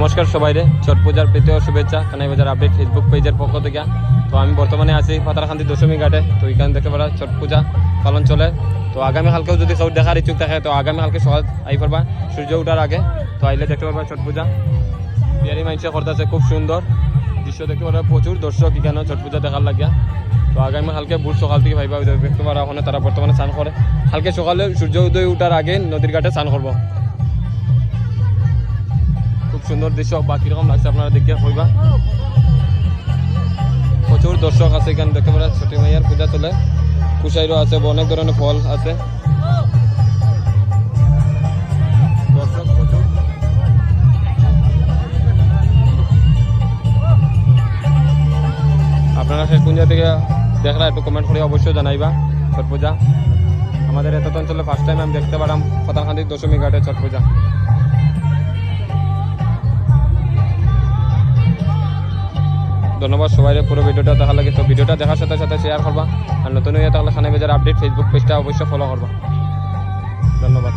নমস্কার সবাইরে, ছট পূজার প্রীতি ও শুভেচ্ছা। কানাই বাজার আপডেট ফেসবুক পেজের পক্ষ থেকে। তো আমি বর্তমানে আছি পাতারকান্দি দশমী ঘাটে। তো এখানে দেখতে পারা ছট পূজা পালন চলে। তো আগামীকালকেও যদি কেউ দেখার ইচ্ছুক থাকে তো আগামীকালকে সকাল আই পারবা সূর্য ওঠার আগে। তো আইলে দেখতে পারবা ছট পূজা বিহারি মানুষে করতেছে, খুব সুন্দর দৃশ্য দেখতে পারবা। প্রচুর দর্শক এখানে ছট পূজা দেখার লাগিয়া। তো আগামীকালকে ভোর সকাল থেকে ভাইবা দেখতে পারা, ওখানে তারা বর্তমানে স্নান করে। কালকে সকালে সূর্য উদয় ওঠার আগে নদীর ঘাটে স্নান করবো। খুব সুন্দর দৃশ্য, বা কিরকম লাগছে আপনারা দেখে হইবা। প্রচুর দর্শক আছে এখানে দেখতে পারা। ছটি মাইয়ার পূজা চলে, কুশাইরও আছে, অনেক ধরনের ফল আছে। দর্শক প্রচুর। আপনারা শেষ পূজা থেকে দেখলা একটু কমেন্ট করে অবশ্যই জানাইবা। ছট পূজা আমাদের এত অঞ্চলে ফার্স্ট টাইম আমি দেখতে পারলাম পাতারকান্দির দশমী ঘাটে ছট পূজা। ধন্যবাদ সবাই পুরো ভিডিওটা দেখা লাগে। তো ভিডিওটা দেখার সাথে সাথে শেয়ার করবা, আর নতুন হয়ে থাকলে কানাই বাজার আপডেট ফেসবুক পেজটা অবশ্যই ফলো করবা। ধন্যবাদ।